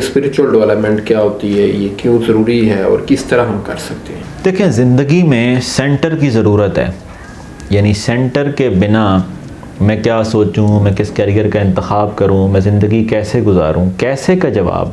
Spiritual development کیا ہوتی ہے، یہ کیوں ضروری ہے اور کس طرح ہم کر سکتے ہیں؟ دیکھیں، زندگی میں سینٹر کی ضرورت ہے. یعنی سینٹر کے بنا میں کیا سوچوں، میں کس کیریئر کا انتخاب کروں، میں زندگی کیسے گزاروں، کیسے کا جواب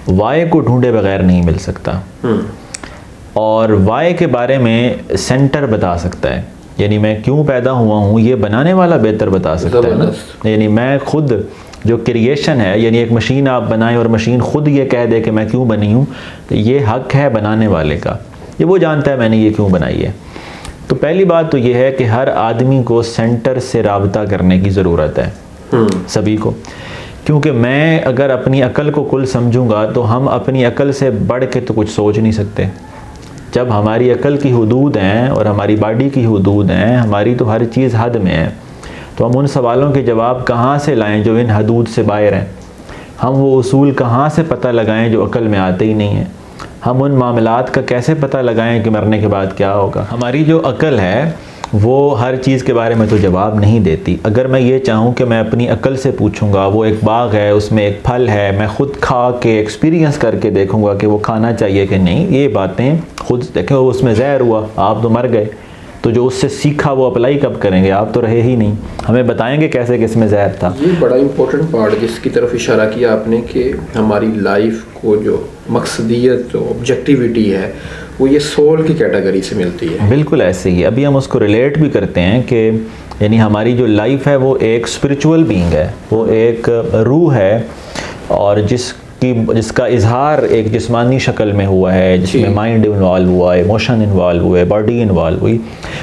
وائے کو ڈھونڈے بغیر نہیں مل سکتا. اور وائے کے بارے میں سینٹر بتا سکتا ہے. یعنی میں کیوں پیدا ہوا ہوں یہ بنانے والا بہتر بتا سکتا ہے نا. یعنی میں خود جو کریشن ہے، یعنی ایک مشین آپ بنائیں اور مشین خود یہ کہہ دے کہ میں کیوں بنی ہوں، تو یہ حق ہے بنانے والے کا. یہ وہ جانتا ہے میں نے یہ کیوں بنائی ہے. تو پہلی بات تو یہ ہے کہ ہر آدمی کو سینٹر سے رابطہ کرنے کی ضرورت ہے، سبھی کو. کیونکہ میں اگر اپنی عقل کو کل سمجھوں گا تو ہم اپنی عقل سے بڑھ کے تو کچھ سوچ نہیں سکتے. جب ہماری عقل کی حدود ہیں اور ہماری باڈی کی حدود ہیں، ہماری تو ہر چیز حد میں ہے، تو ہم ان سوالوں کے جواب کہاں سے لائیں جو ان حدود سے باہر ہیں؟ ہم وہ اصول کہاں سے پتہ لگائیں جو عقل میں آتے ہی نہیں ہیں؟ ہم ان معاملات کا کیسے پتہ لگائیں کہ مرنے کے بعد کیا ہوگا؟ ہماری جو عقل ہے وہ ہر چیز کے بارے میں تو جواب نہیں دیتی. اگر میں یہ چاہوں کہ میں اپنی عقل سے پوچھوں گا، وہ ایک باغ ہے، اس میں ایک پھل ہے، میں خود کھا کے ایکسپیرینس کر کے دیکھوں گا کہ وہ کھانا چاہیے کہ نہیں، یہ باتیں خود دیکھیں. وہ اس میں زہر ہوا، آپ تو مر گئے، تو جو اس سے سیکھا وہ اپلائی کب کریں گے؟ آپ تو رہے ہی نہیں. ہمیں بتائیں گے کیسے کس میں زہر تھا. یہ بڑا امپورٹنٹ پارٹ جس کی طرف اشارہ کیا آپ نے کہ ہماری لائف کو جو مقصدیت، جو آبجیکٹیوٹی ہے، وہ یہ سول کی کیٹیگری سے ملتی ہے. بالکل ایسے ہی. ابھی ہم اس کو ریلیٹ بھی کرتے ہیں کہ یعنی ہماری جو لائف ہے وہ ایک اسپریچول بینگ ہے، وہ ایک روح ہے، اور جس کا اظہار ایک جسمانی شکل میں ہوا ہے، جس میں مائنڈ انوالو ہوا ہے، ایموشن انوالو ہوئے، باڈی انوالو ہوئی.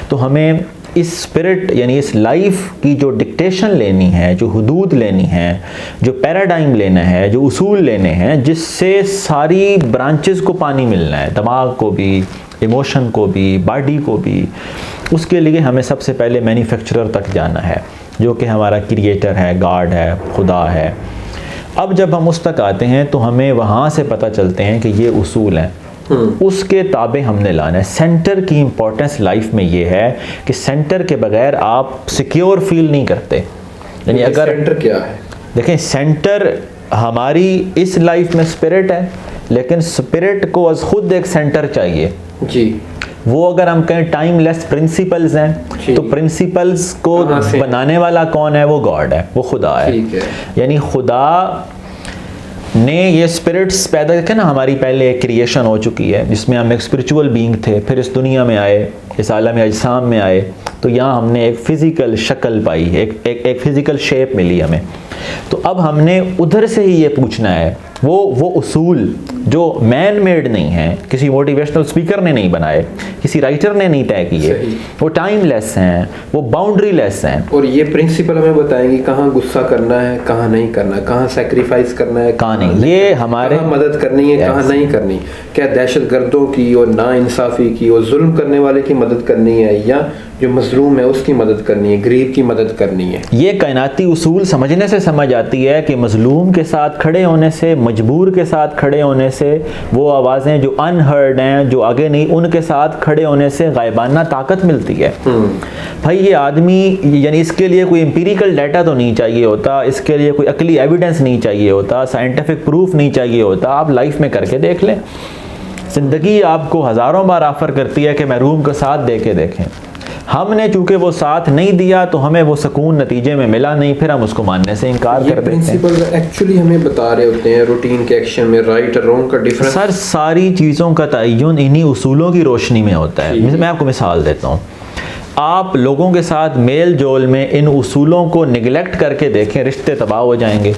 تو ہمیں اس اسپرٹ یعنی اس لائف کی جو ڈکٹیشن لینی ہے، جو حدود لینی ہے، جو پیراڈائم لینا ہے، جو اصول لینے ہیں، جس سے ساری برانچز کو پانی ملنا ہے، دماغ کو بھی، ایموشن کو بھی، باڈی کو بھی. اس کے لیے ہمیں سب سے پہلے مینوفیکچرر تک جانا ہے، جو کہ ہمارا کریٹر ہے، گاڈ ہے، خدا ہے. اب جب ہم اس تک آتے ہیں تو ہمیں وہاں سے پتہ چلتے ہیں کہ یہ اصول ہیں، اس کے تابع ہم نے لانا ہے. سینٹر کی امپورٹنس لائف میں یہ ہے کہ سینٹر کے بغیر آپ سیکیور فیل نہیں کرتے. یعنی اگر سینٹر کیا ہے؟ دیکھیں، سینٹر ہماری اس لائف میں اسپرٹ ہے، لیکن اسپرٹ کو از خود ایک سینٹر چاہیے. جی. وہ اگر ہم کہیں ٹائم لیس پرنسپلز ہیں، تو پرنسپلز کو بنانے والا کون ہے؟ وہ گاڈ ہے، وہ خدا ہے. یعنی خدا نے یہ اسپرٹس پیدا کیا نا. ہماری پہلے ایک کریشن ہو چکی ہے جس میں ہم ایک اسپریچول بینگ تھے، پھر اس دنیا میں آئے، اس عالم اجسام میں آئے، تو یہاں ہم نے ایک فزیکل شکل پائی، ایک فزیکل شیپ ملی ہمیں. تو اب ہم نے ادھر سے ہی یہ پوچھنا ہے، وہ اصول جو مین میڈ نہیں ہیں، کسی موٹیویشنل اسپیکر نے نہیں بنائے، کسی رائٹر نے نہیں طے کیے، وہ ٹائم لیس ہیں، وہ باؤنڈری لیس ہیں. اور یہ پرنسپل ہمیں بتائیں گے کہاں غصہ کرنا ہے، کہاں نہیں کرنا ہے، کہاں سیکریفائس کرنا ہے، کہاں نہیں. یہ ہمارے مدد کرنی ہے، کہاں نہیں کرنی، کیا دہشت گردوں کی اور نا انصافی کی اور ظلم کرنے والے کی مدد کرنی ہے، یا جو مظلوم ہے اس کی مدد کرنی ہے، غریب کی مدد کرنی ہے. یہ کائناتی اصول سمجھنے سے سمجھ آتی ہے کہ مظلوم کے ساتھ کھڑے ہونے سے، مجبور کے ساتھ کھڑے ہونے سے، وہ آوازیں جو انہرڈ ہیں، جو آگے نہیں، ان کے ساتھ کھڑے ہونے سے غائبانہ طاقت ملتی ہے. بھائی یہ آدمی، یعنی اس کے لیے کوئی امپیریکل ڈیٹا تو نہیں چاہیے ہوتا، اس کے لیے کوئی عقلی ایویڈنس نہیں چاہیے ہوتا، سائنٹیفک پروف نہیں چاہیے ہوتا. آپ لائف میں کر کے دیکھ لیں. زندگی آپ کو ہزاروں بار آفر کرتی ہے کہ محروم کا ساتھ دے کے دیکھیں. ہم نے چونکہ وہ ساتھ نہیں دیا تو ہمیں وہ سکون نتیجے میں ملا نہیں، پھر ہم اس کو ماننے سے انکار کر دیتے ہیں. یہ پرنسپل ایکچولی ہمیں بتا رہے ہوتے ہیں روٹین کے ایکشن میں رائٹ اور رانگ کا ڈیفرنس. سر ساری چیزوں کا تعین انہی اصولوں کی روشنی میں ہوتا ہے. میں آپ کو مثال دیتا ہوں. آپ لوگوں کے ساتھ میل جول میں ان اصولوں کو نگلیکٹ کر کے دیکھیں، رشتے تباہ ہو جائیں گے.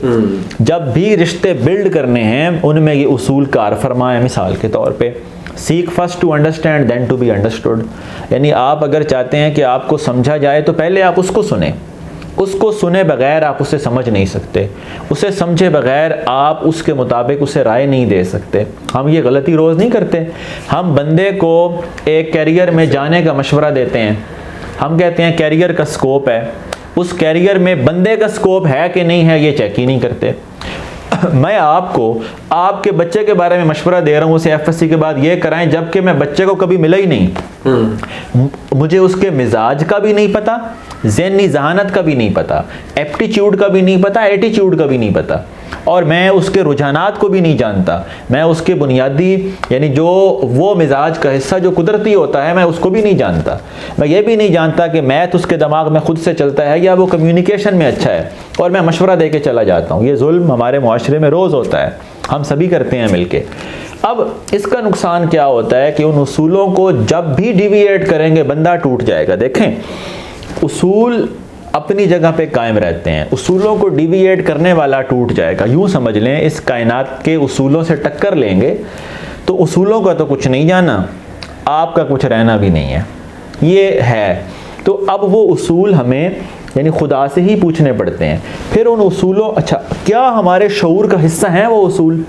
جب بھی رشتے بلڈ کرنے ہیں ان میں یہ اصول کار فرما ہے. مثال کے طور پہ seek first to understand then to be understood. یعنی آپ اگر چاہتے ہیں کہ آپ کو سمجھا جائے تو پہلے آپ اس کو سنیں. اس کو سنے بغیر آپ اسے سمجھ نہیں سکتے. اسے سمجھے بغیر آپ اس کے مطابق اسے رائے نہیں دے سکتے. ہم یہ غلطی روز نہیں کرتے. ہم بندے کو ایک کیریئر میں جانے کا مشورہ دیتے ہیں. ہم کہتے ہیں کیریئر کا سکوپ ہے. اس کیریئر میں بندے کا سکوپ ہے کہ نہیں ہے یہ چیک ہی نہیں کرتے. میں آپ کو آپ کے بچے کے بارے میں مشورہ دے رہا ہوں، اسے ایف ایس سی کے بعد یہ کرائیں، جبکہ میں بچے کو کبھی ملا ہی نہیں. مجھے اس کے مزاج کا بھی نہیں پتا، ذہنی ذہانت کا بھی نہیں پتا، ایپٹیچیوڈ کا بھی نہیں پتا، ایٹیچیوڈ کا بھی نہیں پتا. اور میں اس کے رجحانات کو بھی نہیں جانتا، میں اس کے بنیادی یعنی جو وہ مزاج کا حصہ جو قدرتی ہوتا ہے میں اس کو بھی نہیں جانتا، میں یہ بھی نہیں جانتا کہ میتھ اس کے دماغ میں خود سے چلتا ہے یا وہ کمیونیکیشن میں اچھا ہے، اور میں مشورہ دے کے چلا جاتا ہوں۔ یہ ظلم ہمارے معاشرے میں روز ہوتا ہے، ہم سبھی کرتے ہیں مل کے۔ اب اس کا نقصان کیا ہوتا ہے کہ ان اصولوں کو جب بھی ڈیویٹ کریں گے بندہ ٹوٹ جائے گا۔ دیکھیں اصول اپنی جگہ پہ قائم رہتے ہیں، اصولوں کو ڈیویٹ کرنے والا ٹوٹ جائے گا۔ یوں سمجھ لیں اس کائنات کے اصولوں سے ٹکر لیں گے تو اصولوں کا تو کچھ نہیں جانا، آپ کا کچھ رہنا بھی نہیں ہے، یہ ہے۔ تو اب وہ اصول ہمیں یعنی خدا سے ہی پوچھنے پڑتے ہیں۔ پھر ان اصولوں اچھا کیا ہمارے شعور کا حصہ ہیں وہ اصول؟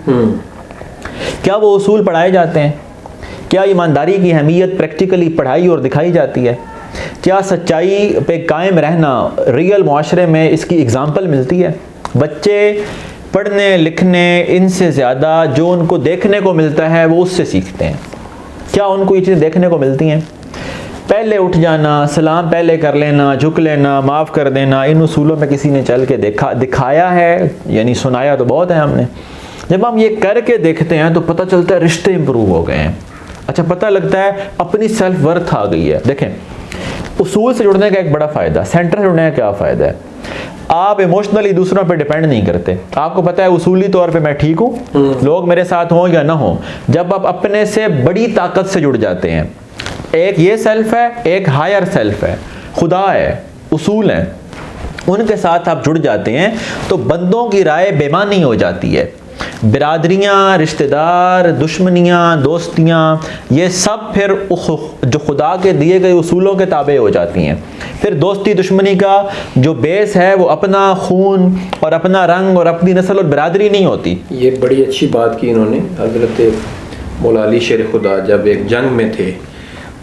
کیا وہ اصول پڑھائے جاتے ہیں؟ کیا ایمانداری کی اہمیت پریکٹیکلی پڑھائی اور دکھائی جاتی ہے؟ کیا سچائی پہ قائم رہنا ریئل معاشرے میں اس کی اگزامپل ملتی ہے؟ بچے پڑھنے لکھنے ان سے زیادہ جو ان کو دیکھنے کو ملتا ہے وہ اس سے سیکھتے ہیں۔ کیا ان کو یہ چیزیں دیکھنے کو ملتی ہیں؟ پہلے اٹھ جانا، سلام پہلے کر لینا، جھک لینا، معاف کر دینا، ان اصولوں میں کسی نے چل کے دکھایا ہے؟ یعنی سنایا تو بہت ہے ہم نے۔ جب ہم یہ کر کے دیکھتے ہیں تو پتہ چلتا ہے رشتے امپروو ہو گئے ہیں، اچھا پتہ لگتا ہے اپنی سیلف ورتھ آ گئی ہے۔ دیکھیں اصول سے جڑنے کا ایک بڑا فائدہ، سینٹر سے جڑنے کا کیا فائدہ ہے؟ آپ ایموشنلی دوسروں پہ ڈیپینڈ نہیں کرتے، آپ کو پتہ ہے اصولی طور پہ میں ٹھیک ہوں، لوگ میرے ساتھ ہوں یا نہ ہوں۔ جب آپ اپنے سے بڑی طاقت سے جڑ جاتے ہیں، ایک یہ سیلف ہے، ایک ہائر سیلف ہے، خدا ہے، اصول ہیں، ان کے ساتھ آپ جڑ جاتے ہیں تو بندوں کی رائے بے معنی ہو جاتی ہے۔ برادریاں، رشتہ دار، دشمنیاں، دوستیاں، یہ سب پھر جو خدا کے دیے گئے اصولوں کے تابع ہو جاتی ہیں۔ پھر دوستی دشمنی کا جو بیس ہے وہ اپنا خون اور اپنا رنگ اور اپنی نسل اور برادری نہیں ہوتی۔ یہ بڑی اچھی بات کی انہوں نے۔ حضرت مولا علی شیر خدا جب ایک جنگ میں تھے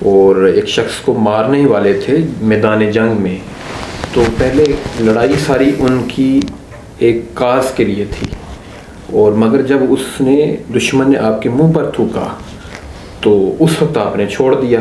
اور ایک شخص کو مارنے والے تھے میدان جنگ میں، تو پہلے لڑائی ساری ان کی ایک کاز کے لیے تھی، اور مگر جب اس نے دشمن نے آپ کے منہ پر تھوکا تو اس وقت آپ نے چھوڑ دیا۔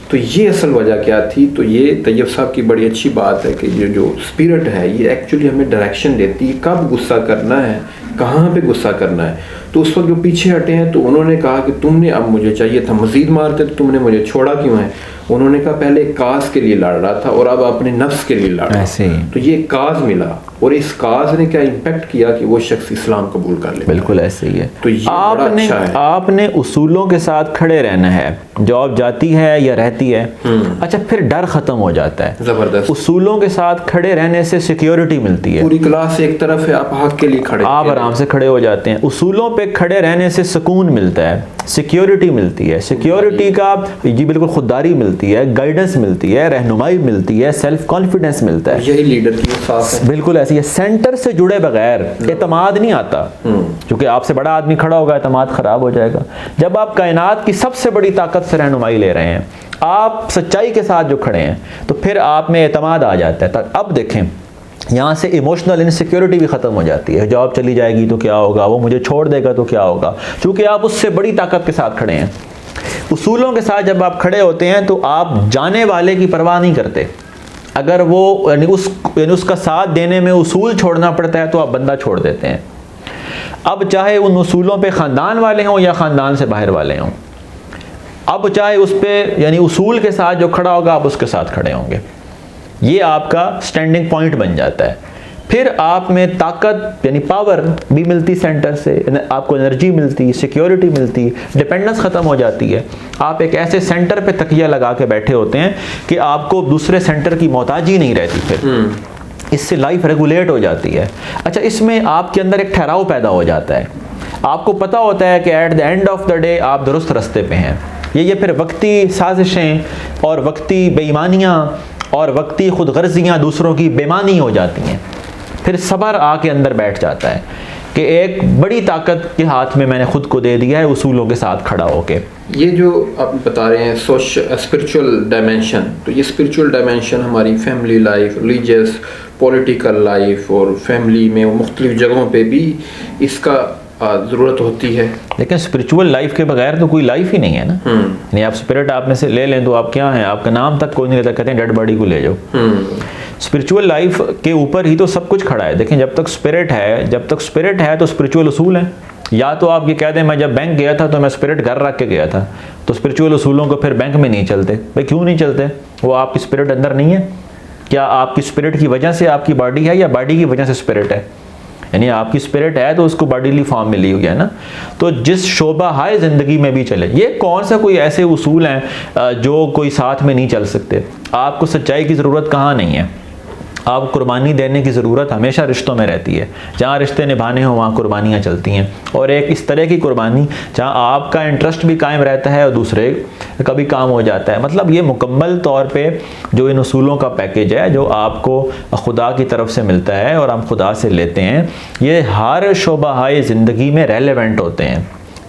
تو یہ اصل وجہ کیا تھی؟ تو یہ طیب صاحب کی بڑی اچھی بات ہے کہ یہ جو اسپرٹ ہے یہ ایکچولی ہمیں ڈائریکشن دیتی ہے کب غصہ کرنا ہے، کہاں پہ غصہ کرنا ہے۔ تو اس وقت جو پیچھے ہٹے ہیں تو انہوں نے کہا کہ تم نے اب مجھے چاہیے تھا مزید مارتے تو تم نے مجھے چھوڑا کیوں ہے؟ انہوں نے کہا پہلے کاز کے لیے لڑ رہا تھا اور اب اپنے نفس کے لیے لڑ رہا ہے، تو یہ کاز ملا، اور اس کاز نے کیا امپیکٹ کیا کہ وہ شخص اسلام قبول کر لے۔ بالکل ایسے ہی ہے۔ تو یہ بڑا اچھا ہے۔ آپ نے اصولوں کے ساتھ کھڑے رہنا ہے، جاب جاتی ہے یا رہتی ہے۔ اچھا پھر ڈر ختم ہو جاتا ہے، زبردست۔ اصولوں کے ساتھ کھڑے رہنے سے سیکیورٹی ملتی ہے، پوری کلاس ایک طرف ہے، آپ حق کے لیے کھڑے، آپ آرام سے کھڑے ہو جاتے ہیں۔ اصولوں پہ کھڑے رہنے سے سکون ملتا ہے، سیکیورٹی ملتی ہے، سیکیورٹی کا جی بالکل خودداری ملتی ہے، گائیڈنس ملتی ہے، رہنمائی ملتی ہے، سیلف کانفیڈنس ملتا ہے۔ یہی لیڈر کی صاف ہے۔ بالکل ایسی ہے۔ سینٹر سے جڑے بغیر اعتماد نہیں آتا، کیونکہ آپ سے بڑا آدمی کھڑا ہوگا اعتماد خراب ہو جائے گا۔ جب آپ کائنات کی سب سے بڑی طاقت سے رہنمائی لے رہے ہیں، آپ سچائی کے ساتھ جو کھڑے ہیں، تو پھر آپ میں اعتماد آ جاتا ہے۔ اب دیکھیں یہاں سے ایموشنل انسیکیورٹی بھی ختم ہو جاتی ہے، جاب چلی جائے گی تو کیا ہوگا، وہ مجھے چھوڑ دے گا تو کیا ہوگا، چونکہ آپ اس سے بڑی طاقت کے ساتھ کھڑے ہیں۔ اصولوں کے ساتھ جب آپ کھڑے ہوتے ہیں تو آپ جانے والے کی پرواہ نہیں کرتے، اگر وہ یعنی اس کا ساتھ دینے میں اصول چھوڑنا پڑتا ہے تو آپ بندہ چھوڑ دیتے ہیں۔ اب چاہے ان اصولوں پہ خاندان والے ہوں یا خاندان سے باہر والے ہوں، اب چاہے اس پہ یعنی اصول کے ساتھ جو کھڑا ہوگا آپ اس کے ساتھ کھڑے ہوں گے، یہ آپ کا سٹینڈنگ پوائنٹ بن جاتا ہے۔ پھر آپ میں طاقت یعنی پاور بھی ملتی سینٹر سے، آپ کو انرجی ملتی، سیکیورٹی ملتی، ڈیپینڈنس ختم ہو جاتی ہے۔ آپ ایک ایسے سینٹر پہ تکیہ لگا کے بیٹھے ہوتے ہیں کہ آپ کو دوسرے سینٹر کی محتاجی نہیں رہتی، پھر اس سے لائف ریگولیٹ ہو جاتی ہے۔ اچھا اس میں آپ کے اندر ایک ٹھہراؤ پیدا ہو جاتا ہے، آپ کو پتہ ہوتا ہے کہ at the end of the day آپ درست رستے پہ ہیں۔ یہ پھر وقتی سازشیں اور وقتی بے ایمانیاں اور وقتی خود غرضیاں دوسروں کی بے معنی ہو جاتی ہیں، پھر صبر آ کے اندر بیٹھ جاتا ہے کہ ایک بڑی طاقت کے ہاتھ میں نے خود کو دے دیا ہے اصولوں کے ساتھ کھڑا ہو کے۔ یہ جو آپ بتا رہے ہیں اسپرچول ڈائمینشن، تو یہ اسپرچول ڈائمینشن ہماری family life, religious, political life اور فیملی میں مختلف جگہوں پہ بھی اس کا ضرورت ہوتی ہے۔ لیکن اسپرچول لائف کے بغیر تو کوئی لائف ہی نہیں ہے نا، یعنی آپ اسپرٹ آپ میں سے لے لیں تو آپ کیا ہیں، آپ کا نام تک کوئی نہیں لیتا، کہتے ہیں ڈیڈ باڈی کو لے جاؤ۔ اسپریچول لائف کے اوپر ہی تو سب کچھ کھڑا ہے. دیکھیں جب تک اسپرٹ ہے تو اسپریچول اصول ہیں. یا تو آپ یہ کہہ دیں میں جب بینک گیا تھا تو میں اسپرٹ گھر رکھ کے گیا تھا, تو اسپریچول اصولوں کو پھر بینک میں نہیں چلتے. بھائی کیوں نہیں چلتے؟ وہ آپ کی اسپرٹ اندر نہیں ہے. کیا آپ کی اسپرٹ کی وجہ سے آپ کی باڈی ہے یا باڈی کی وجہ سے اسپرٹ ہے؟ یعنی آپ کی اسپرٹ ہے تو اس کو باڈیلی فارم ملی ہوئی ہے نا. تو جس شعبہ ہائے زندگی میں بھی چلے, یہ کون سا کوئی ایسے اصول ہیں جو کوئی ساتھ میں نہیں چل سکتے. آپ کو سچائی کی ضرورت کہاں نہیں ہے, آپ قربانی دینے کی ضرورت ہمیشہ رشتوں میں رہتی ہے. جہاں رشتے نبھانے ہوں وہاں قربانیاں چلتی ہیں, اور ایک اس طرح کی قربانی جہاں آپ کا انٹرسٹ بھی قائم رہتا ہے اور دوسرے کا بھی کام ہو جاتا ہے. مطلب یہ مکمل طور پہ جو ان اصولوں کا پیکیج ہے جو آپ کو خدا کی طرف سے ملتا ہے اور ہم خدا سے لیتے ہیں, یہ ہر شعبہ ہائے زندگی میں ریلیونٹ ہوتے ہیں.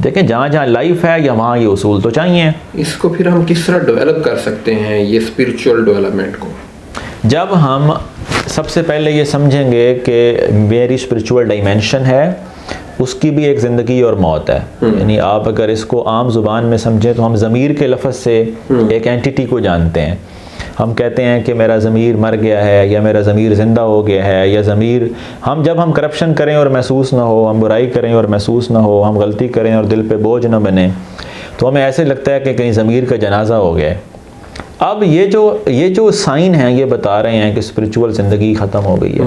دیکھیں جہاں جہاں لائف ہے یا وہاں یہ اصول تو چاہیے. اس کو پھر ہم کس طرح ڈیولپ کر سکتے ہیں یہ اسپریچول ڈیولپمنٹ کو؟ جب ہم سب سے پہلے یہ سمجھیں گے کہ میری اسپریچول ڈائمینشن ہے, اس کی بھی ایک زندگی اور موت ہے. یعنی آپ اگر اس کو عام زبان میں سمجھیں تو ہم ضمیر کے لفظ سے ایک اینٹیٹی کو جانتے ہیں. ہم کہتے ہیں کہ میرا ضمیر مر گیا ہے یا میرا ضمیر زندہ ہو گیا ہے, یا ضمیر جب ہم کرپشن کریں اور محسوس نہ ہو, ہم برائی کریں اور محسوس نہ ہو, ہم غلطی کریں اور دل پہ بوجھ نہ بنے, تو ہمیں ایسے لگتا ہے کہ کہیں ضمیر کا جنازہ ہو گیا ہے. اب یہ جو سائن ہیں یہ بتا رہے ہیں کہ اسپریچول زندگی ختم ہو گئی ہے.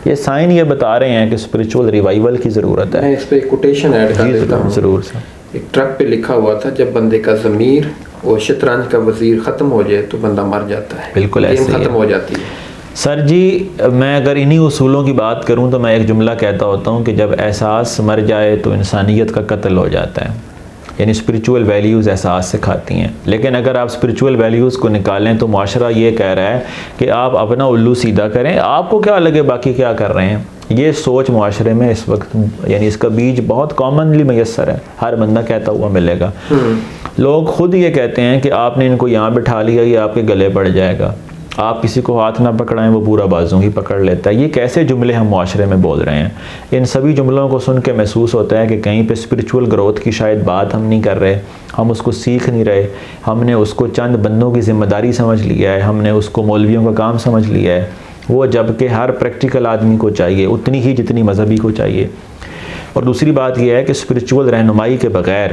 یہ سائن یہ بتا رہے ہیں کہ اسپریچول ریوائول کی ضرورت ہے. میں اس پہ ایک کوٹیشن ایڈ کر دیتا ہوں. ضرور سر. ایک ٹرک پہ لکھا ہوا تھا جب بندے کا ضمیر اور شطرنج کا وزیر ختم ہو جائے تو بندہ مر جاتا ہے. بالکل ایسے ہی ختم ہو جاتی ہے. سر جی میں اگر انہی اصولوں کی بات کروں تو میں ایک جملہ کہتا ہوتا ہوں کہ جب احساس مر جائے تو انسانیت کا قتل ہو جاتا ہے. یعنی اسپریچول ویلیوز احساس سکھاتی ہیں, لیکن اگر آپ اسپریچول ویلیوز کو نکالیں تو معاشرہ یہ کہہ رہا ہے کہ آپ اپنا الو سیدھا کریں, آپ کو کیا لگے باقی کیا کر رہے ہیں. یہ سوچ معاشرے میں اس وقت, یعنی اس کا بیج بہت کامنلی میسر ہے, ہر بندہ کہتا ہوا ملے گا. لوگ خود یہ کہتے ہیں کہ آپ نے ان کو یہاں بٹھا لیا یہ آپ کے گلے پڑ جائے گا, آپ کسی کو ہاتھ نہ پکڑائیں وہ پورا بازو ہی پکڑ لیتا ہے. یہ کیسے جملے ہم معاشرے میں بول رہے ہیں؟ ان سبھی جملوں کو سن کے محسوس ہوتا ہے کہ کہیں پہ اسپریچول گروتھ کی شاید بات ہم نہیں کر رہے, ہم اس کو سیکھ نہیں رہے, ہم نے اس کو چند بندوں کی ذمہ داری سمجھ لیا ہے, ہم نے اس کو مولویوں کا کام سمجھ لیا ہے. وہ جب کہ ہر پریکٹیکل آدمی کو چاہیے اتنی ہی جتنی مذہبی کو چاہیے. اور دوسری بات یہ ہے کہ اسپریچول رہنمائی کے بغیر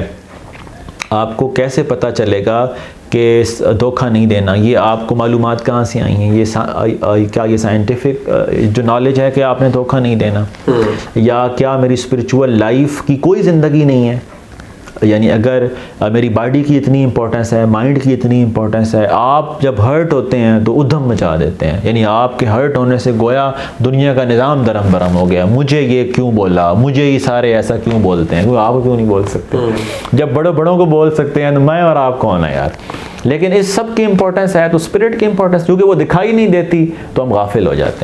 آپ کو کیسے پتہ چلے گا کہ دھوکہ نہیں دینا. یہ آپ کو معلومات کہاں سے آئی ہیں؟ کیا یہ سائنٹیفک جو نالج ہے کہ آپ نے دھوکہ نہیں دینا, یا کیا میری اسپریچول لائف کی کوئی زندگی نہیں ہے؟ یعنی اگر میری باڈی کی اتنی امپورٹنس ہے, مائنڈ کی اتنی امپورٹنس ہے, آپ جب ہرٹ ہوتے ہیں تو ادھم مچا دیتے ہیں. یعنی آپ کے ہرٹ ہونے سے گویا دنیا کا نظام درم برم ہو گیا. مجھے یہ کیوں بولا, مجھے یہ سارے ایسا کیوں بولتے ہیں, آپ کیوں نہیں بول سکتے؟ جب بڑوں کو بول سکتے ہیں تو میں اور آپ کون ہے یار. لیکن اس سب کی امپورٹنس ہے تو اسپرٹ کی امپورٹنس کیونکہ وہ دکھائی نہیں دیتی تو ہم غافل ہو جاتے ہیں.